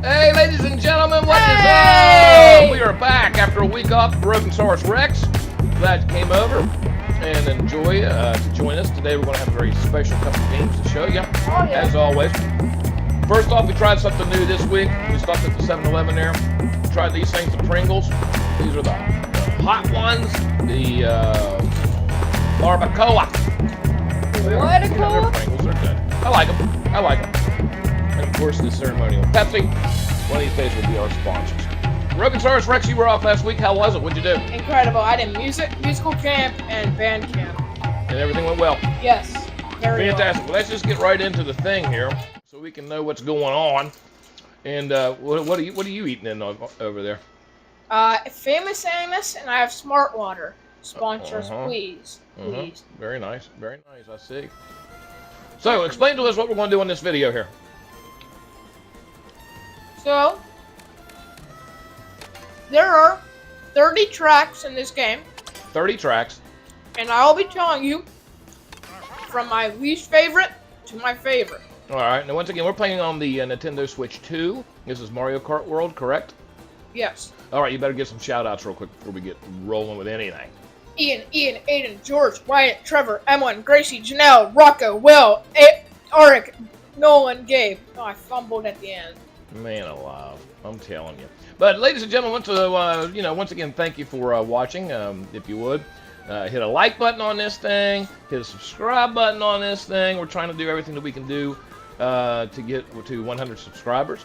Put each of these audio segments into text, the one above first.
Hey, ladies and gentlemen, what is up? We are back after a week off. Brokensaurus Rex. Glad you came over and enjoy to join us. Today we're going to have a very special couple of games to show you, as always. First off, we tried something new this week. We stopped at the 7-Eleven there. Tried these things, the Pringles. These are the hot ones. The barbacoa. What a cola? Pringles are good. I like them. And of course, the ceremonial Pepsi. One of these days will be our sponsors. Brokensaurus Rex, you were off last week. How was it? What'd you do? Incredible. I did musical camp and band camp. And everything went well. Yes. Very Fantastic. Well, let's just get right into the thing here, so we can know what's going on. And what are you eating in over there? Famous Amos, and I have Smart Water. Sponsors, please. Please. Very nice. Very nice. I see. So, explain to us what we're going to do in this video here. So, there are 30 tracks in this game. 30 tracks. And I'll be telling you from my least favorite to my favorite. Alright, now once again, we're playing on the Nintendo Switch 2. This is Mario Kart World, correct? Yes. Alright, you better get some shout-outs real quick before we get rolling with anything. Ian, Aiden, George, Wyatt, Trevor, Emlyn, Gracie, Janelle, Rocco, Will, Arik, Nolan, Gabe. Oh, I fumbled at the end. Man alive, I'm telling you. But ladies and gentlemen, once again, thank you for watching. If you would, hit a like button on this thing, hit a subscribe button on this thing. We're trying to do everything that we can do to get to 100 subscribers.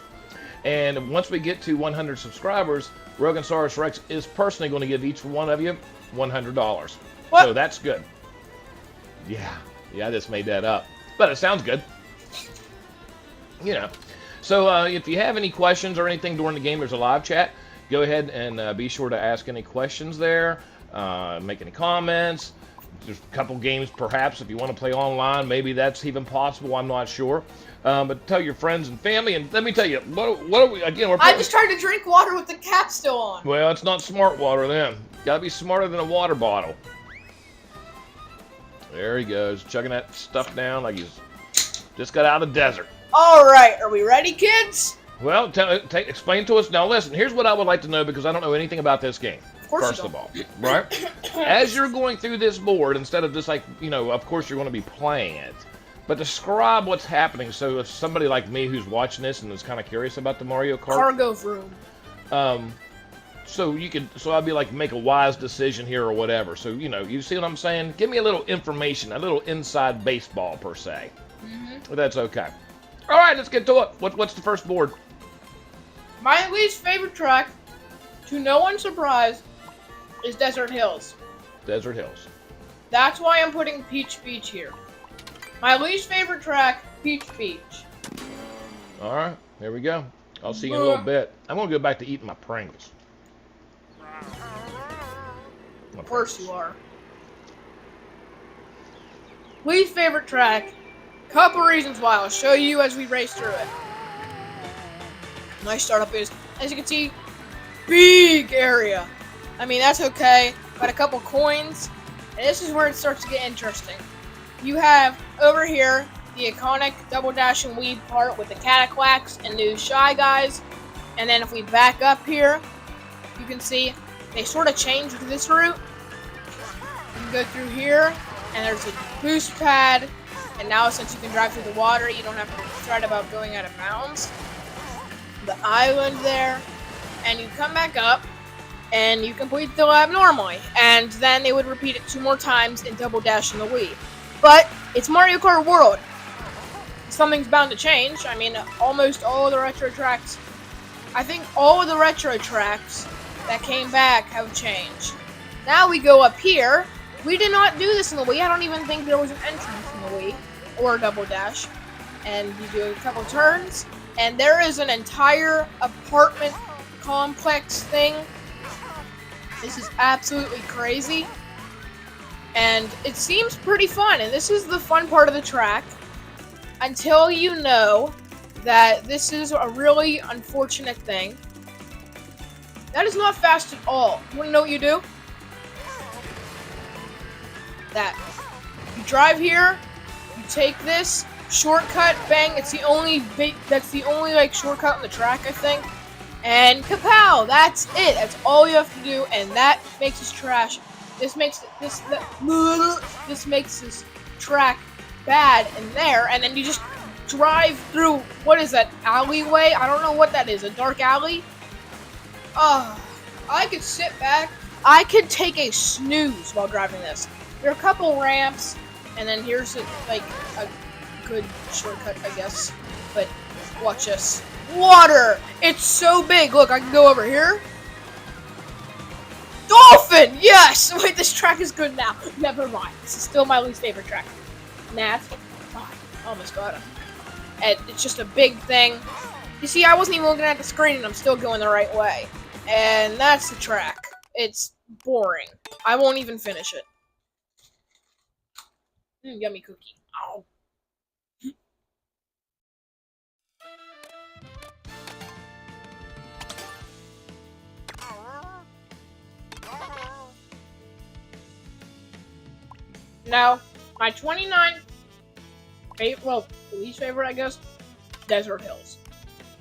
And once we get to 100 subscribers, Brokensaurus Rex is personally going to give each one of you $100. What? So that's good. Yeah, I just made that up. But it sounds good. You know. So if you have any questions or anything during the game, there's a live chat. Go ahead and be sure to ask any questions there. Make any comments. There's a couple games, perhaps, if you want to play online. Maybe that's even possible. I'm not sure. But tell your friends and family. And let me tell you, what are we, again, we're I just tried to drink water with the cap still on. Well, it's not smart water then. Gotta be smarter than a water bottle. There he goes, chugging that stuff down like he's just got out of the desert. Alright, are we ready, kids? Well, explain to us. Now, listen, here's what I would like to know because I don't know anything about this game. Of course First of all, right? As you're going through this board, instead of just like, of course you're going to be playing it, but describe what's happening so if somebody like me who's watching this and is kind of curious about the Mario Kart. Cargo room. So I'd be like, make a wise decision here or whatever. So, you see what I'm saying? Give me a little information, a little inside baseball per se. If that's okay. All right, let's get to it. What's the first board? My least favorite track, to no one's surprise, is Desert Hills. Desert Hills. That's why I'm putting Peach Beach here. My least favorite track, Peach Beach. All right, here we go. I'll see you in a little bit. I'm going to go back to eating my Pringles. Of course you are. Least favorite track, couple reasons why. I'll show you as we race through it. My startup is, as you can see, big area. I mean, that's okay. Got a couple coins. And this is where it starts to get interesting. You have, over here, the iconic Double Dash and Weed part with the Cataclax and new Shy Guys. And then if we back up here, you can see they sort of changed this route. You can go through here, and there's a boost pad. And now since you can drive through the water, you don't have to fret about going out of mountains. The island there, and you come back up, and you complete the lab normally. And then they would repeat it 2 more times in Double Dash and the Wii. But it's Mario Kart World. Something's bound to change. I mean, almost all of the retro tracks, I think all of the retro tracks that came back have changed. Now we go up here. We did not do this in the Wii. I don't even think there was an entrance in the Wii or Double Dash. And you do a couple turns, and there is an entire apartment complex thing. This is absolutely crazy. And it seems pretty fun, and this is the fun part of the track. Until you know that this is a really unfortunate thing. That is not fast at all. You wanna know what you do? That. You drive here, you take this, shortcut, bang. It's the only that's the only like shortcut on the track, I think. And kapow! That's it. That's all you have to do, and that makes this trash. This makes this makes this track bad in there, and then you just drive through. What is that alleyway? I don't know what that is. A dark alley. I could sit back. I could take a snooze while driving this. There are a couple ramps, and then here's like a good shortcut, I guess. But watch this. Water! It's so big. Look, I can go over here. Dolphin! Yes! Wait, this track is good now. Never mind. This is still my least favorite track. Nah, fine. Almost got him. And it's just a big thing. You see, I wasn't even looking at the screen, and I'm still going the right way. And that's the track. It's boring. I won't even finish it. Yummy cookie. Ow. Now, my 29th least favorite, I guess, Desert Hills.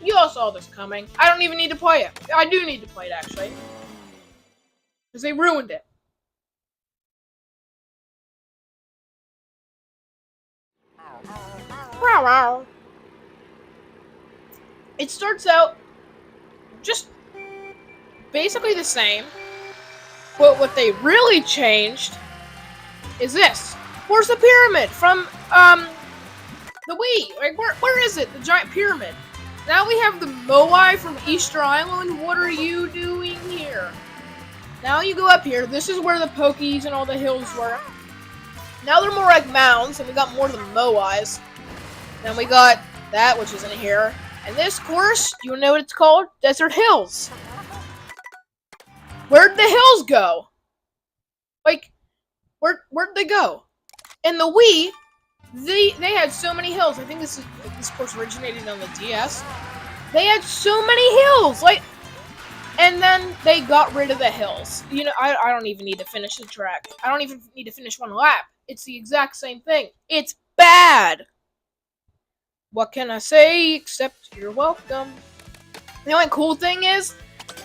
You all saw this coming. I don't even need to play it. I do need to play it, actually. Because they ruined it. It starts out just basically the same, but what they really changed is this. Where's the pyramid from the Wii? Like where is it? The giant pyramid. Now we have the Moai from Easter Island. What are you doing here? Now you go up here. This is where the Pokies and all the hills were. Now they're more like mounds, and we got more of the Moais. Then we got that, which isn't here. And this course, do you know what it's called? Desert Hills. Where'd the hills go? Like, where'd they go? In the Wii, they had so many hills. I think this course originated on the DS. They had so many hills, like, and then they got rid of the hills. You know, I don't even need to finish the track. I don't even need to finish one lap. It's the exact same thing. It's bad. What can I say except you're welcome? The only cool thing is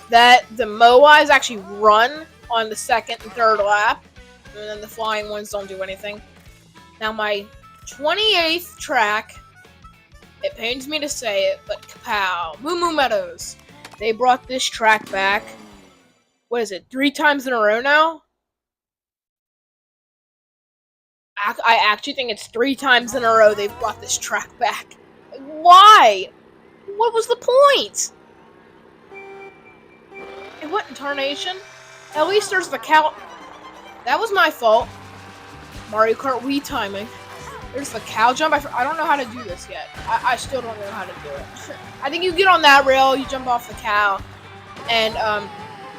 that the Moais actually run on the second and third lap, and then the flying ones don't do anything. Now my 28th track, it pains me to say it, but kapow, Moo Moo Meadows. They brought this track back. What is it, 3 times in a row now? I actually think it's 3 times in a row they've brought this track back. Why? What was the point? And what in tarnation? At least there's the cow. That was my fault. Mario Kart Wii timing. There's the cow jump. I don't know how to do this yet. I still don't know how to do it. I think you get on that rail, you jump off the cow. And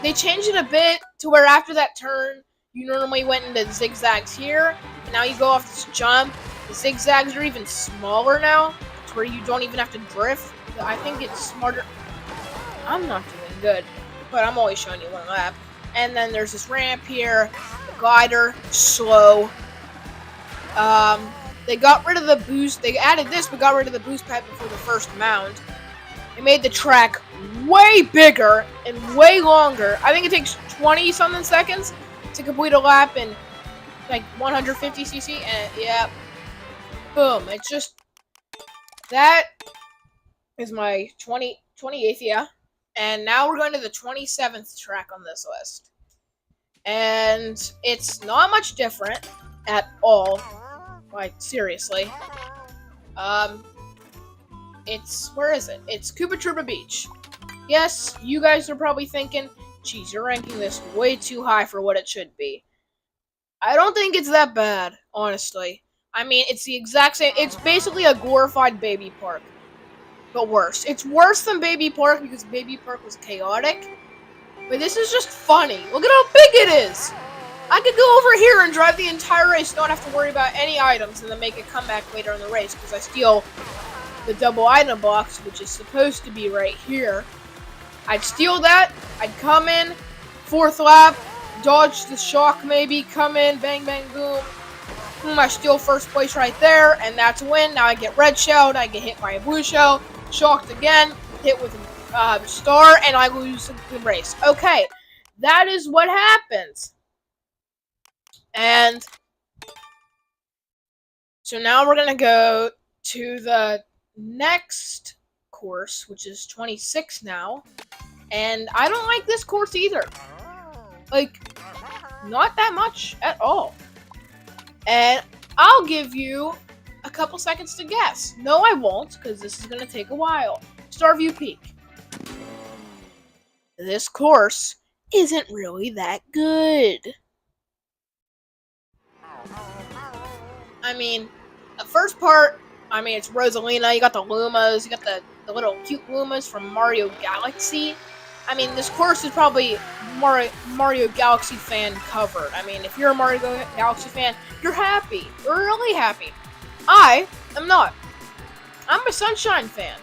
they changed it a bit to where after that turn, you normally went into zigzags here. And now you go off this jump. The zigzags are even smaller now, to where you don't even have to drift. I think it's smarter. I'm not doing good, but I'm always showing you one lap. And then there's this ramp here, the glider, slow. They got rid of the boost. They added this, but got rid of the boost pad before the first mound. They made the track way bigger and way longer. I think it takes 20-something seconds to complete a lap in like 150cc, and yeah, boom. It's just, that is my 28th, yeah. And now we're going to the 27th track on this list. And it's not much different at all. Like, seriously. Where is it? It's Koopa Troopa Beach. Yes, you guys are probably thinking, geez, you're ranking this way too high for what it should be. I don't think it's that bad, honestly. I mean, it's the exact same. It's basically a glorified Baby Park, but worse. It's worse than Baby Park because Baby Park was chaotic, but this is just funny. Look at how big it is. I could go over here and drive the entire race, don't have to worry about any items, and then make a comeback later in the race because I steal the double item box, which is supposed to be right here. I'd steal that. I'd come in, 4th lap, dodge the shock maybe, come in, bang, bang, boom. Boom, I steal first place right there, and that's a win. Now I get red shelled, I get hit by a blue shell, shocked again, hit with a star, and I lose the race. Okay, that is what happens. And so now we're gonna go to the next course, which is 26 now. And I don't like this course either. Like, not that much at all. And I'll give you a couple seconds to guess. No, I won't, because this is gonna take a while. Starview Peak. This course isn't really that good. I mean, the first part, it's Rosalina, you got the Lumas, you got the little cute Lumas from Mario Galaxy. This course is probably Mario Galaxy fan covered. If you're a Mario Galaxy fan, you're happy. You're really happy. I am not. I'm a Sunshine fan.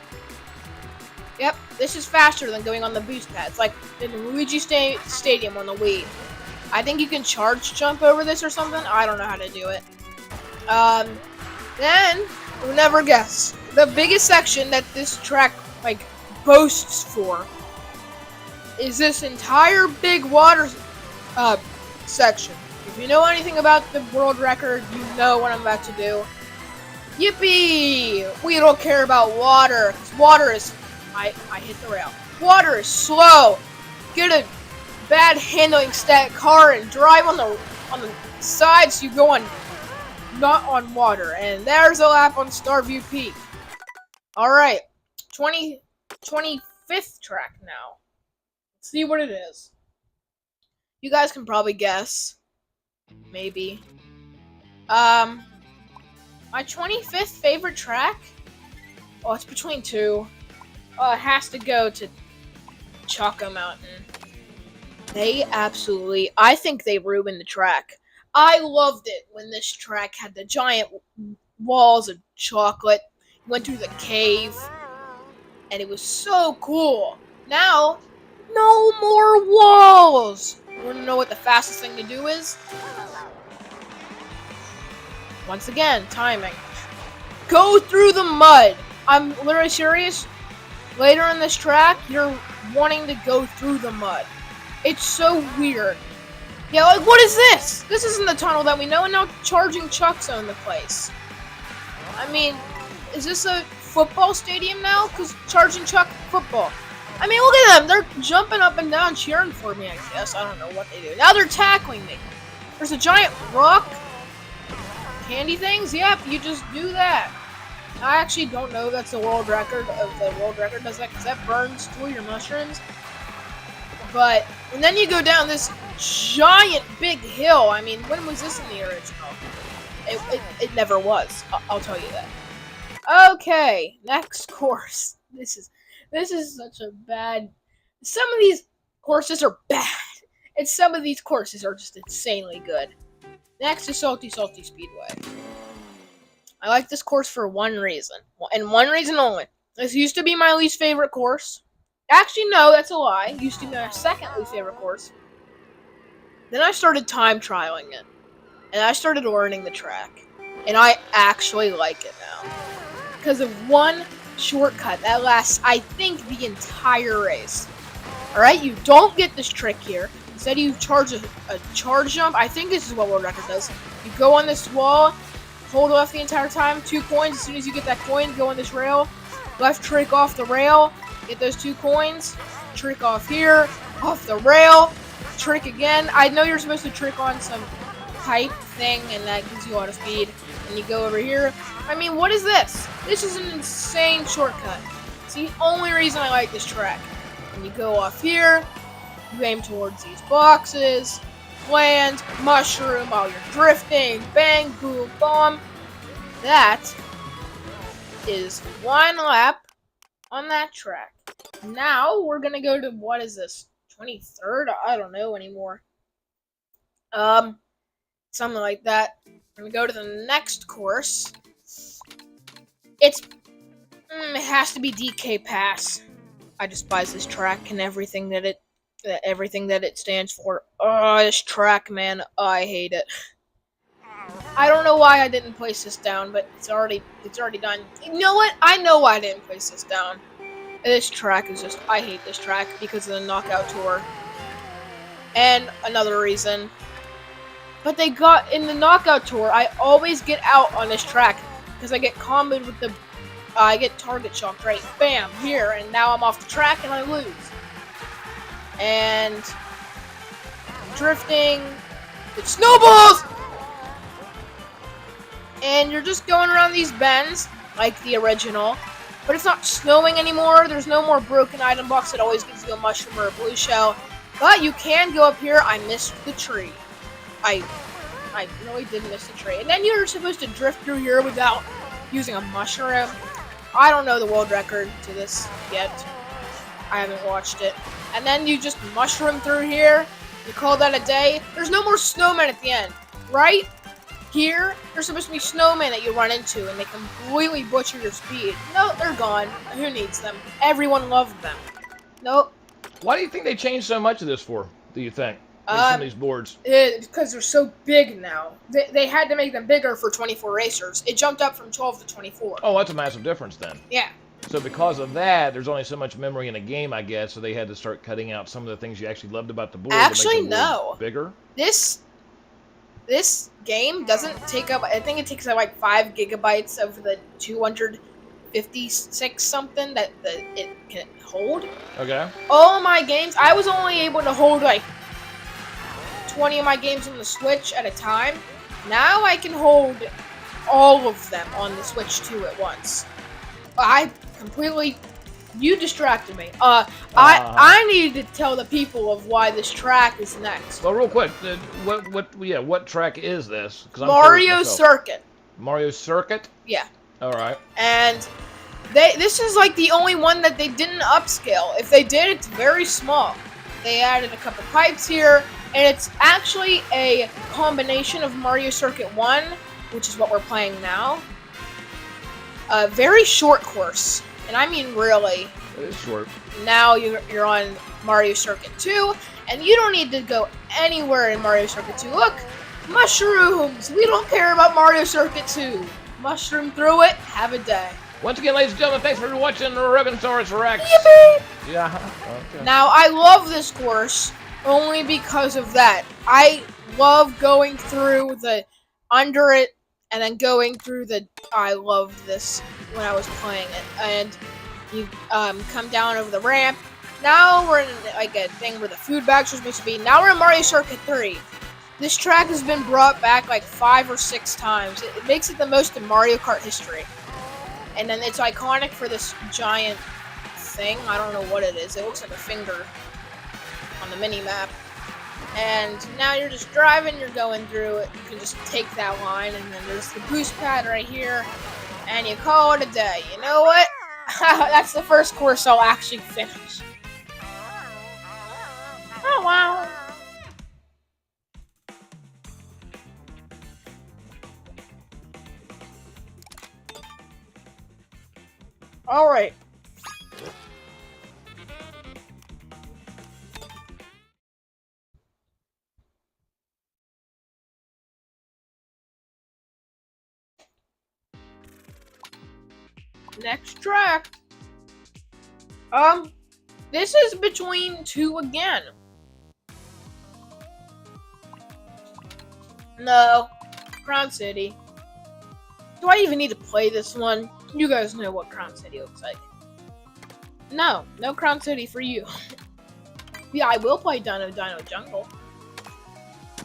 Yep, this is faster than going on the boost pads, like in Luigi Stadium on the Wii. I think you can charge jump over this or something. I don't know how to do it. Then, you'll never guess. The biggest section that this track, boasts for is this entire big water, section. If you know anything about the world record, you know what I'm about to do. Yippee! We don't care about water, 'cause water is... I hit the rail. Water is slow. Get a bad handling stat car and drive on the side so you go on... not on water. And there's a lap on Starview Peak. Alright. 25th track now. Let's see what it is. You guys can probably guess. Maybe. My 25th favorite track? Oh, it's between two. Oh, it has to go to Choco Mountain. I think they ruined the track. I loved it when this track had the giant walls of chocolate. Went through the cave. And it was so cool. Now, no more walls! You wanna know what the fastest thing to do is? Once again, timing. Go through the mud! I'm literally serious. Later in this track, you're wanting to go through the mud. It's so weird. Yeah, like, what is this? This isn't the tunnel that we know, and now Charging Chuck's own the place. Is this a football stadium now? Because Charging Chuck, football. Look at them. They're jumping up and down, cheering for me, I guess. I don't know what they do. Now they're tackling me. There's a giant rock. Candy things? Yep, you just do that. I actually don't know if that's the world record of the world record does that, because that burns through your mushrooms. And then you go down this giant big hill. When was this in the original? It never was. I'll tell you that. Okay, next course. This is such a bad... Some of these courses are bad, and some of these courses are just insanely good. Next is Salty Speedway. I like this course for one reason, and one reason only. This used to be my least favorite course. Actually, no, that's a lie. It used to be my second least favorite course. Then I started time trialing it, and I started learning the track, and I actually like it now. Because of one shortcut that lasts, I think, the entire race. Alright, you don't get this trick here. Instead, you charge a charge jump. I think this is what world record does. You go on this wall, hold off the entire time, 2 coins. As soon as you get that coin, go on this rail. Left trick off the rail, get those 2 coins. Trick off here, off the rail, trick again. I know you're supposed to trick on some pipe thing, and that gives you auto speed. And you go over here. What is this? This is an insane shortcut. It's the only reason I like this track. And you go off here, you aim towards these boxes, land, mushroom while you're drifting, bang, boom, bomb. That is 1 lap on that track. Now we're gonna go to, what is this, 23rd? I don't know anymore. Something like that. We're gonna go to the next course. It has to be DK Pass. I despise this track and everything that it stands for. Oh, this track, man, I hate it. I don't know why I didn't place this down, but it's already done. You know what? I know why I didn't place this down. This track is just, I hate this track because of the knockout tour. And another reason. But they got, in the knockout tour, I always get out on this track because I get comboed with the, I get target shocked, right? Bam, here, and now I'm off the track and I lose. And drifting, it snowballs! And you're just going around these bends, like the original, but it's not snowing anymore. There's no more broken item box that always gives you a mushroom or a blue shell. But you can go up here. I missed the tree. I really did miss the tree. And then you're supposed to drift through here without using a mushroom. I don't know the world record to this yet. I haven't watched it. And then you just mushroom through here. You call that a day. There's no more snowmen at the end, right? Here, there's supposed to be snowmen that you run into, and they completely butcher your speed. No, they're gone. Who needs them? Everyone loved them. Nope. Why do you think they changed so much of this for, do you think? Some of these boards. Because they're so big now. They had to make them bigger for 24 racers. It jumped up from 12 to 24. Oh, that's a massive difference then. Yeah. So because of that, there's only so much memory in a game, I guess, so they had to start cutting out some of the things you actually loved about the board. Actually, to make the board no. Bigger? This game doesn't take up, I think it takes up like 5 gigabytes of the 256 something that it can hold. Okay. All my games, I was only able to hold like 20 of my games on the Switch at a time. Now I can hold all of them on the Switch 2 at once. You distracted me. I need to tell the people of why this track is next. Well, real quick, what track is this? 'Cause I'm Mario Circuit. Mario Circuit? Yeah. All right. And this is like the only one that they didn't upscale. If they did, it's very small. They added a couple pipes here, and it's actually a combination of Mario Circuit 1, which is what we're playing now. A very short course. And I mean really. It is short. Now you're on Mario Circuit 2, and you don't need to go anywhere in Mario Circuit 2. Look! Mushrooms! We don't care about Mario Circuit 2. Mushroom through it, have a day. Once again, ladies and gentlemen, thanks for watching Ruganosaurus Rex. Yippee! Yeah. Okay. Now, I love this course only because of that. I love going through the under it and then going through the. I loved this when I was playing it, and you come down over the ramp. Now we're in like a thing where the food bags are supposed to be. Now we're in Mario Circuit 3. This track has been brought back like 5 or 6 times. It makes it the most in Mario Kart history. And then it's iconic for this giant thing. I don't know what it is. It looks like a finger on the mini-map. And now you're just driving, you're going through it. You can just take that line, and then there's the boost pad right here. And you call it a day. You know what? That's the first course I'll actually finish. Oh, wow. Alright. Next track. This is between 2 again. No. Crown City. Do I even need to play this one? You guys know what Crown City looks like. No Crown City for you. Yeah, I will play Dino Jungle.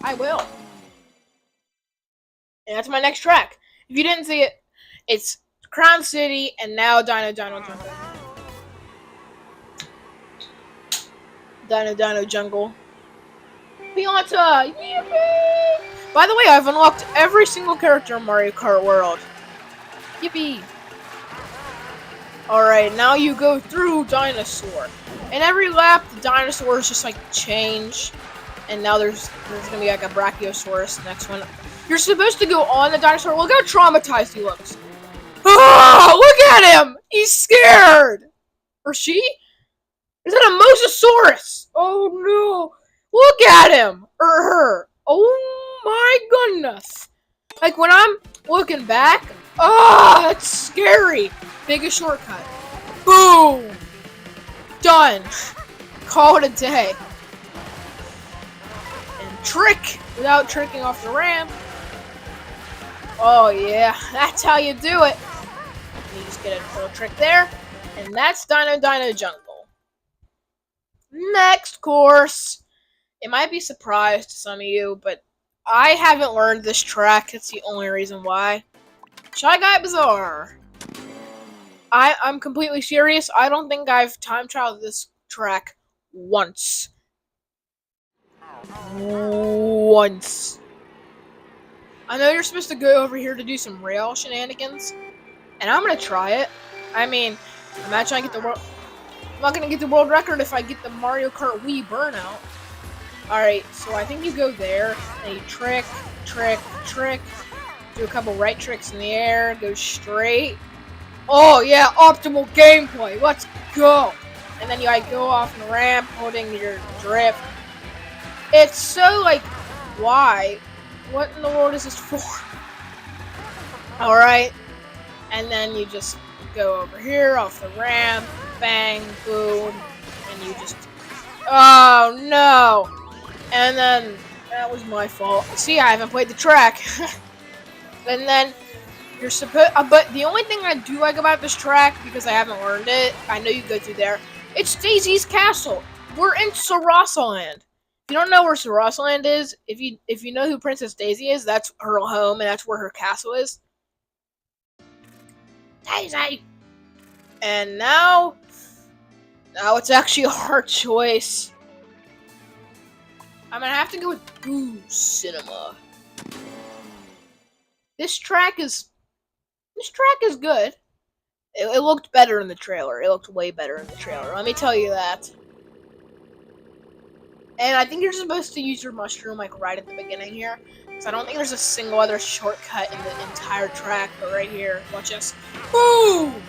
I will. And that's my next track. If you didn't see it, it's Crown City and now Dino Jungle. Dino Jungle. Pianta! Yippee! By the way, I've unlocked every single character in Mario Kart World. Yippee! Alright, now you go through Dinosaur. And every lap, the dinosaurs just like change. And now there's gonna be like a Brachiosaurus next one. You're supposed to go on the dinosaur. Look how traumatized he looks. Oh, look at him! He's scared! Or she? Is that a Mosasaurus? Oh no! Look at him! Or her! Oh my goodness! Like, when I'm looking back, oh, it's scary. Biggest shortcut. Boom. Done. Call it a day. And trick without tricking off the ramp. Oh, yeah. That's how you do it. You just get a little trick there. And that's Dino Jungle. Next course. It might be a surprise to some of you, but I haven't learned this track. That's the only reason why. Shy Guy Bazaar. I'm completely serious. I don't think I've time traveled this track once. Once. I know you're supposed to go over here to do some rail shenanigans, and I'm gonna try it. I mean, I'm not trying to get the world. I'm not gonna get the world record if I get the Mario Kart Wii burnout. All right, so I think you go there and you trick, trick, trick. Do a couple right tricks in the air. Go straight. Oh yeah, optimal gameplay. Let's go. And then you like go off the ramp, holding your drift. It's so like, why? What in the world is this for? All right, and then you just go over here off the ramp, bang, boom, and you just. Oh no! And then that was my fault. See, I haven't played the track. And then. You're supposed, but the only thing I do like about this track, because I haven't learned it, I know you go through there. It's Daisy's castle. We're in Sarasa Land. If you don't know where Sarasa Land is, if you know who Princess Daisy is, that's her home and that's where her castle is. Daisy. And now it's actually a hard choice. I'm gonna have to go with Boo Cinema. This track is good. It looked better in the trailer. It looked way better in the trailer. Let me tell you that. And I think you're supposed to use your mushroom like right at the beginning here. So I don't think there's a single other shortcut in the entire track. But right here, watch this. Boom!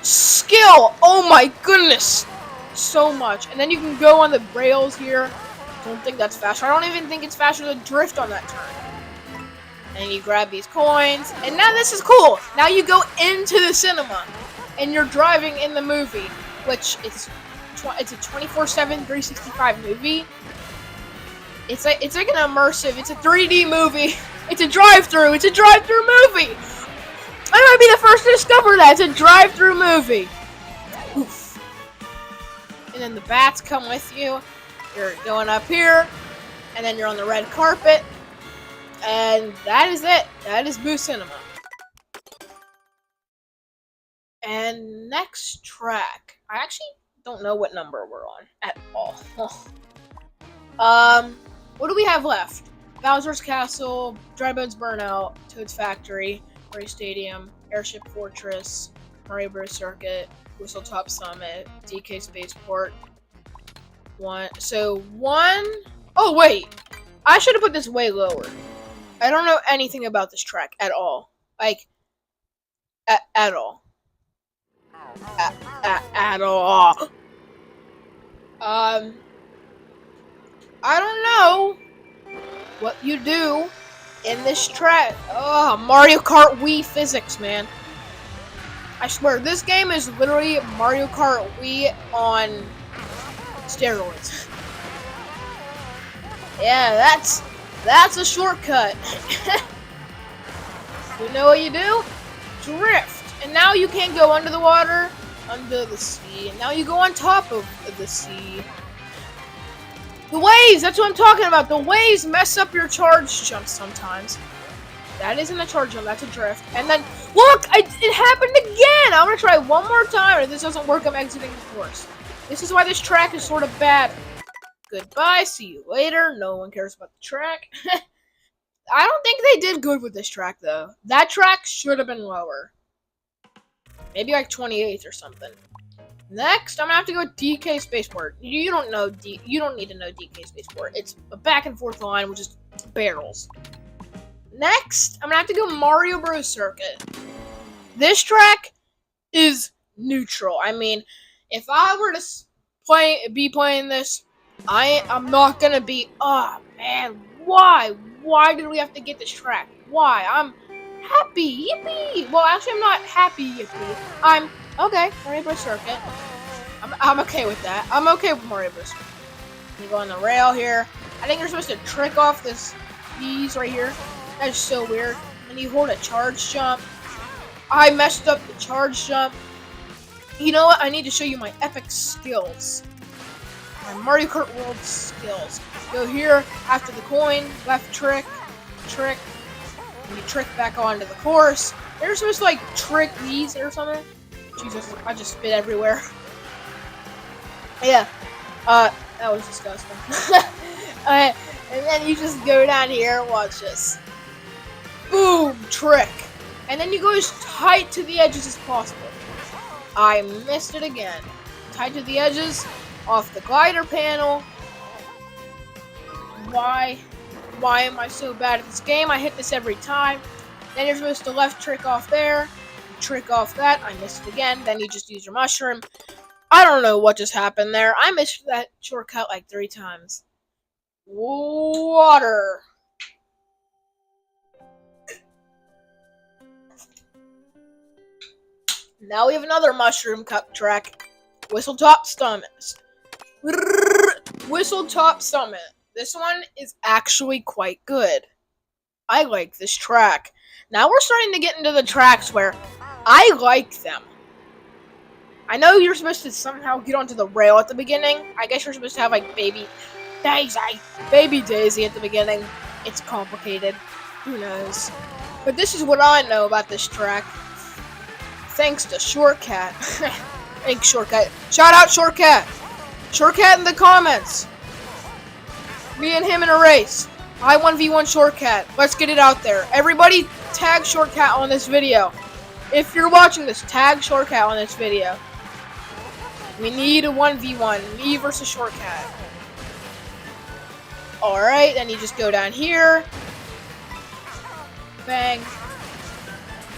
Skill! Oh my goodness! So much. And then you can go on the rails here. Don't think that's faster. I don't even think it's faster to drift on that turn. And you grab these coins, and now this is cool. Now you go into the cinema, and you're driving in the movie, which it's a 24/7, 365 movie. It's like an immersive. It's a 3D movie. It's a drive-through. It's a drive-through movie. I might be the first to discover that. It's a drive-through movie. Oof. And then the bats come with you. You're going up here, and then you're on the red carpet. And that is it. That is Boo Cinema. And next track. I actually don't know what number we're on at all. What do we have left? Bowser's Castle, Drybones Burnout, Toad's Factory, Mario Stadium, Airship Fortress, Mario Bros. Circuit, Whistletop Summit, DK Spaceport. Oh wait! I should have put this way lower. I don't know anything about this track at all. Like, at all. At all. I don't know what you do in this track. Oh, Mario Kart Wii physics, man. I swear, this game is literally Mario Kart Wii on steroids. Yeah, that's a shortcut. You know what you do? Drift. And now you can't go under the water, under the sea. And now you go on top of the sea. The waves, that's what I'm talking about. The waves mess up your charge jumps sometimes. That isn't a charge jump, that's a drift. And then, look, it happened again. I'm going to try one more time. If this doesn't work, I'm exiting the course. This is why this track is sort of bad. Goodbye, see you later. No one cares about the track. I don't think they did good with this track, though. That track should have been lower. Maybe like 28th or something. Next, I'm gonna have to go with DK Spaceport. You don't need to know DK Spaceport. It's a back and forth line with just barrels. Next, I'm gonna have to go Mario Bros. Circuit. This track is neutral. I mean, if I were to be playing this, I'm not gonna be. Oh man, why? Why did we have to get this track? Why? I'm happy. Yippee! Well, actually, I'm not happy. Yippee! I'm okay. Mario Bros. Circuit. I'm okay with that. I'm okay with Mario Bros. You go on the rail here. I think you're supposed to trick off these right here. That is so weird. And you hold a charge jump. I messed up the charge jump. You know what? I need to show you my epic skills. My Mario Kart World skills. Go here after the coin, left trick, and you trick back onto the course. You're supposed to like trick these or something. Jesus, I just spit everywhere. Yeah, that was disgusting. And then you just go down here, watch this. Boom, trick. And then you go as tight to the edges as possible. I missed it again. Tight to the edges, off the glider panel. Why am I so bad at this game? I hit this every time. Then you're supposed to left trick off there, trick off that. I missed it again. Then you just use your mushroom. I don't know what just happened there. I missed that shortcut like 3 times. Water. Now we have another mushroom cup track. Whistle Top Summit. Whistle Top Summit. This one is actually quite good. I like this track. Now we're starting to get into the tracks where I like them. I know you're supposed to somehow get onto the rail at the beginning. I guess you're supposed to have like Baby Daisy at the beginning. It's complicated. Who knows? But this is what I know about this track. Thanks to Shortcat. Thanks, Shortcat. Shout out Shortcat! Shortcat in the comments! Me and him in a race. I 1v1 Shortcat. Let's get it out there. Everybody tag Shortcat on this video. If you're watching this, tag Shortcat on this video. We need a 1v1. Me versus Shortcat. Alright, then you just go down here. Bang.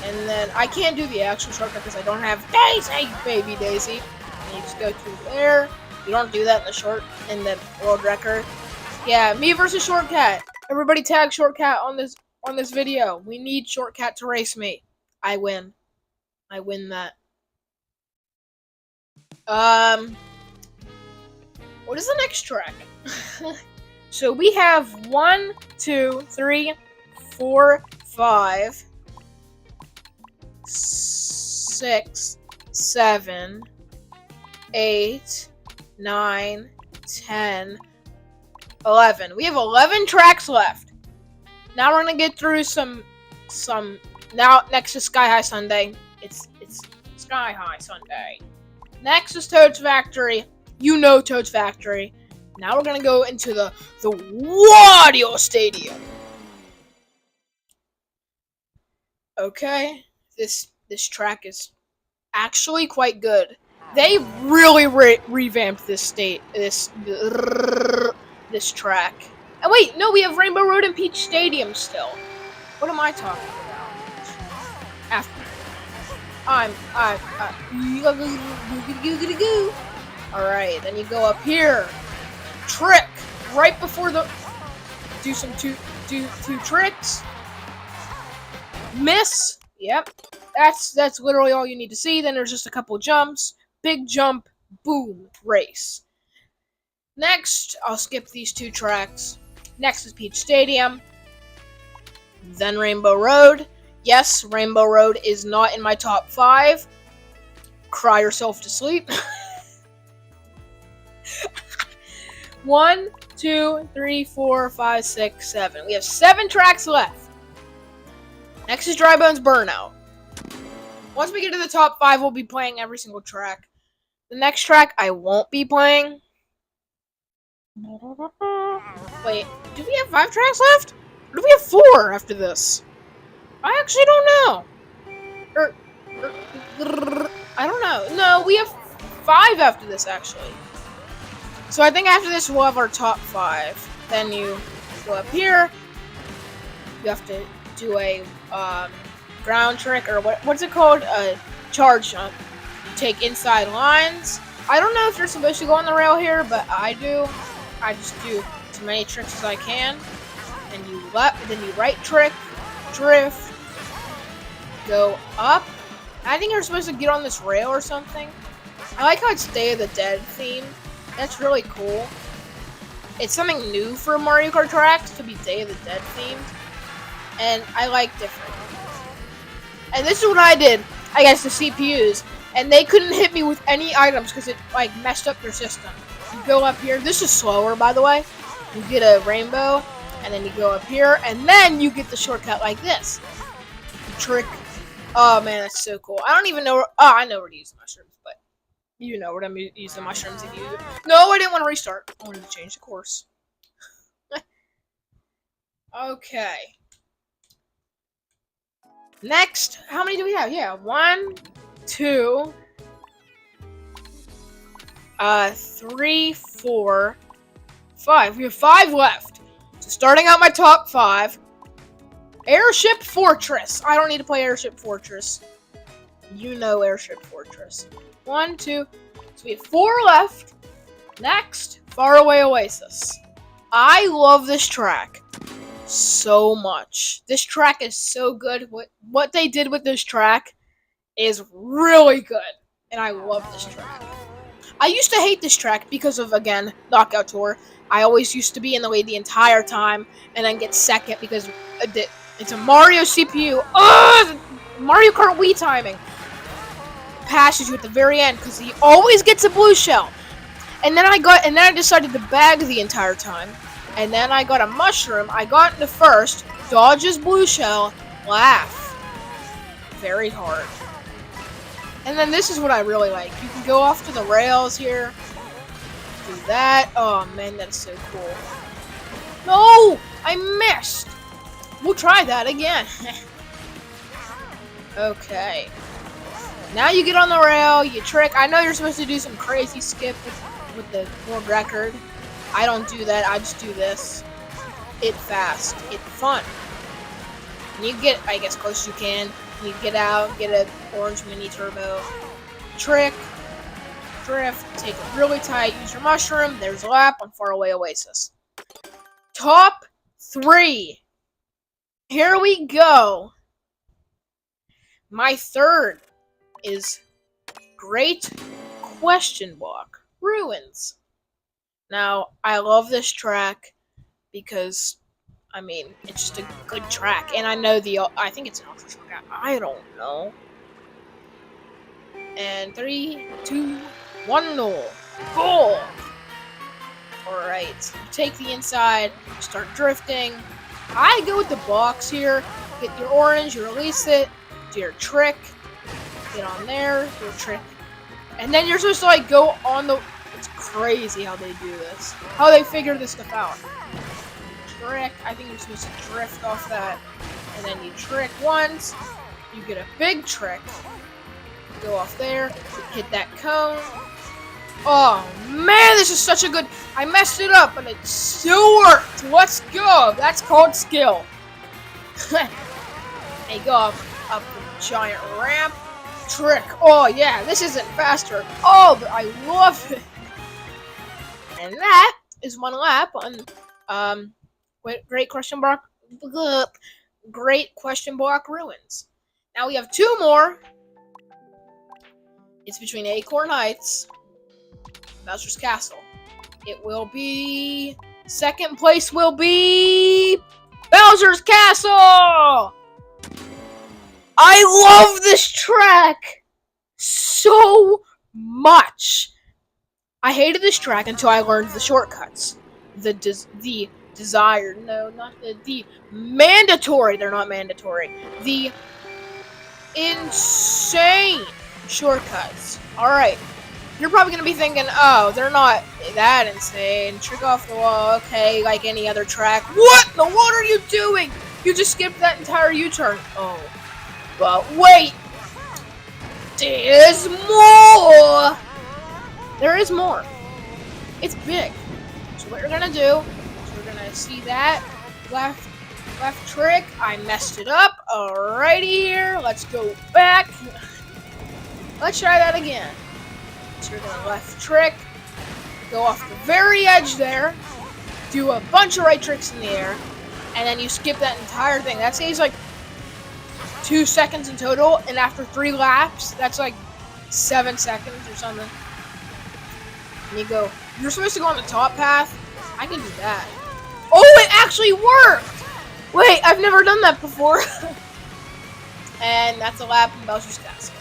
And then I can't do the actual shortcut because I don't have Daisy, Baby Daisy. And you just go through there. You don't do that in the world record. Yeah, me versus Shortcat. Everybody tag Shortcat on this video. We need Shortcat to race me. I win. I win that. What is the next track? So we have 1, 2, 3, 4, 5, 6, 7, 8, 9, 10, 11. We have 11 tracks left. Now we're gonna get through some. Now next is Sky High Sunday. It's Sky High Sunday. Next is Toad's Factory. You know Toad's Factory. Now we're gonna go into the Wario Stadium. Okay, this track is actually quite good. They really revamped this track. And wait, no, we have Rainbow Road and Peach Stadium still. What am I talking about? After. Alright, then you go up here. Trick! Right before the... Do two tricks. Miss. Yep. That's literally all you need to see. Then there's just a couple jumps. Big jump. Boom. Race. Next, I'll skip these 2 tracks. Next is Peach Stadium. Then Rainbow Road. Yes, Rainbow Road is not in my top 5. Cry yourself to sleep. 1, 2, 3, 4, 5, 6, 7. We have 7 tracks left. Next is Dry Bones Burnout. Once we get to the top 5, we'll be playing every single track. The next track I won't be playing. Wait, do we have 5 tracks left? Or do we have 4 after this? I actually don't know. I don't know. No, we have 5 after this, actually. So I think after this, we'll have our top 5. Then you go up here. You have to do a ground trick, or what's it called? A charge jump. Take inside lines. I don't know if you're supposed to go on the rail here, but I do. I just do as many tricks as I can. And then you right trick, drift, go up. I think you're supposed to get on this rail or something. I like how it's Day of the Dead themed. That's really cool. It's something new for Mario Kart tracks to be Day of the Dead themed. And I like different. And this is what I did against the CPUs. And they couldn't hit me with any items because it like messed up their system. You go up here. This is slower, by the way. You get a rainbow, and then you go up here, and then you get the shortcut like this. You trick. Oh man, that's so cool. I don't even know. I know where to use the mushrooms, but you know where to use the mushrooms if you. No, I didn't want to restart. I wanted to change the course. Okay. Next, how many do we have? Yeah, 1, 2, 3, 4, 5. We have 5 left. So starting out my top 5. Airship Fortress. I don't need to play Airship Fortress. You know Airship Fortress. 1, 2. So we have 4 left. Next, Faraway Oasis. I love this track so much. This track is so good. What they did with this track is really good. And I love this track. I used to hate this track because of, again, Knockout Tour. I always used to be in the lead the entire time and then get second because it's a Mario CPU. Ugh! Mario Kart Wii timing passes you at the very end because he always gets a blue shell. And then I decided to bag the entire time. And then I got a mushroom. I got into first, dodges blue shell, laugh. Very hard. And then this is what I really like. You can go off to the rails here. Do that. Oh man, that's so cool. No! I missed! We'll try that again. Okay. Now you get on the rail, you trick. I know you're supposed to do some crazy skip with the world record. I don't do that, I just do this. It's fast. It's fun. And you get, I guess, close as you can. You get out, get an orange mini turbo. Trick. Drift. Take it really tight. Use your mushroom. There's a lap on Faraway Oasis. Top 3. Here we go. My third is Great Question Block Ruins. Now, I love this track because, I mean, it's just a good track. And I know I think it's an ultra shortcut. I don't know. And 3, 2, 1, 0. Goal! Alright, you take the inside, start drifting. I go with the box here. Get your orange, you release it, do your trick. Get on there, do a trick. And then you're supposed to, like, go on the... It's crazy how they do this. How they figure this stuff out. Trick. I think you're supposed to drift off that. And then you trick once. You get a big trick. Go off there. Hit that cone. Oh, man, this is such a good... I messed it up, but it still worked. Let's go. That's called skill. And go up the giant ramp. Trick. Oh, yeah, this isn't faster. Oh, but I love it. And that is one lap on Great Question Block Ruins. Now we have 2 more. It's between Acorn Heights, Bowser's Castle. It will be... Second place will be... Bowser's Castle! I love this track so much. I hated this track until I learned the shortcuts. The desired, no, not the mandatory, they're not mandatory. The insane shortcuts. Alright, you're probably going to be thinking, oh, they're not that insane. Trick off the wall, okay, like any other track. What? No, what are you doing? You just skipped that entire U-turn. Oh, but wait. There's more. There is more. It's big. So what you're going to do is we're going to see that left trick. I messed it up. Alrighty here. Let's go back. Let's try that again. So you're going to left trick. Go off the very edge there. Do a bunch of right tricks in the air. And then you skip that entire thing. That saves like 2 seconds in total, and after 3 laps, that's like 7 seconds or something. And you go, you're supposed to go on the top path. I can do that. Oh, it actually worked! Wait, I've never done that before. And that's a lap in Bowser's Castle.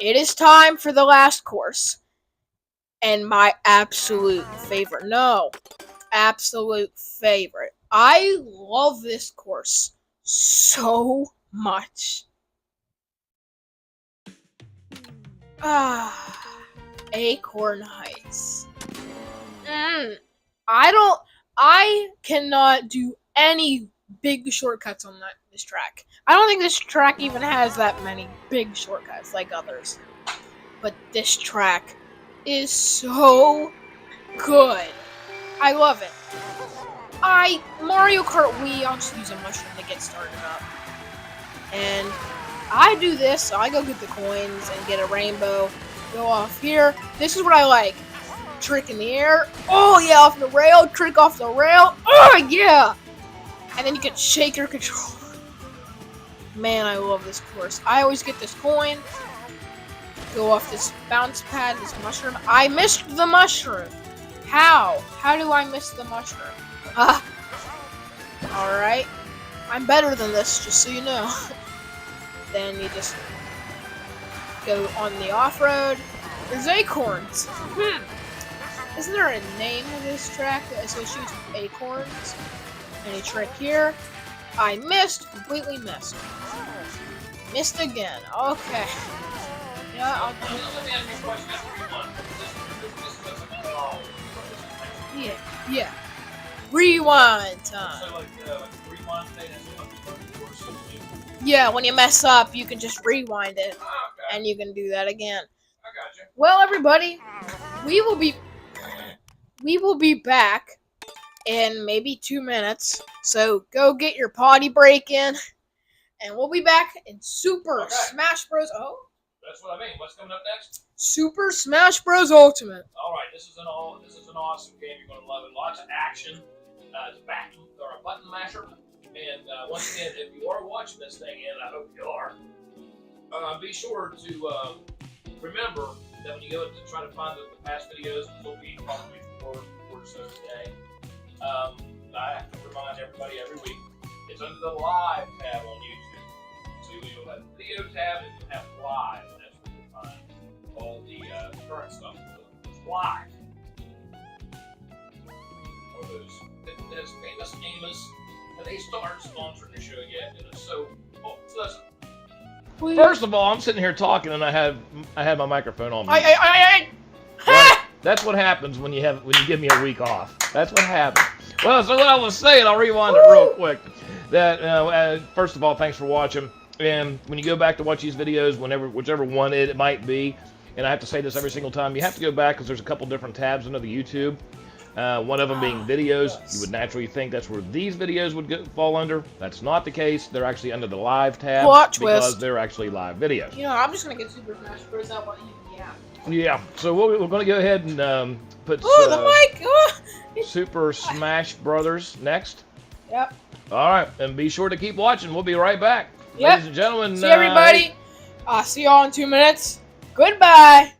It is time for the last course. And my absolute favorite. No, absolute favorite. I love this course so much. Acorn Heights. I cannot do any big shortcuts on this track. I don't think this track even has that many big shortcuts like others. But this track is so good. I love it. Mario Kart Wii, I'll just use a mushroom to get started up. And I do this, so I go get the coins and get a rainbow. Go off here. This is what I like. Trick in the air. Oh yeah, off the rail. Trick off the rail. Oh yeah. And then you can shake your controller. Man, I love this course. I always get this coin. Go off this bounce pad, this mushroom. I missed the mushroom. How? How do I miss the mushroom? Alright. I'm better than this, just so you know. Then you just go on the off-road. There's acorns. Isn't there a name of this track that associates with acorns? Any trick here? I missed. Completely missed. Missed again. Okay. Yeah, I'll do it. Yeah. Rewind time. Yeah, when you mess up, you can just rewind it. And you can do that again. I got you. Well, everybody, we will be back in maybe 2 minutes. So go get your potty break in, and we'll be back in Super Smash Bros. Oh, that's what I mean. What's coming up next? Super Smash Bros. Ultimate. All right, this is an awesome game. You're gonna love it. Lots of action. It's a button masher. And once again, if you are watching this thing, and I hope you are, be sure to remember that when you go to try to find the past videos, this will be probably 4 or so today. I have to remind everybody every week, it's under the live tab on YouTube. So you'll have the video tab and you'll have live, and that's where you'll find all the current stuff. It's live. Or those famous gamers. They start sponsoring the show yet, and it's so listen. First of all, I'm sitting here talking, and I have my microphone on mute. Well, that's what happens when you give me a week off. That's what happens. Well, so what I was saying, I'll rewind it real quick. That first of all, thanks for watching. And when you go back to watch these videos, whichever one it might be, and I have to say this every single time, you have to go back because there's a couple different tabs under the YouTube. One of them being videos. You would naturally think that's where these videos would fall under. That's not the case. They're actually under the live tab because they're actually live videos. You know, I'm just gonna get Super Smash Bros. That one. Yeah. So we're going to go ahead and put the mic. Super Smash Brothers next. Yep. All right, and be sure to keep watching. We'll be right back, yep. ladies and gentlemen. See everybody. See y'all in 2 minutes. Goodbye.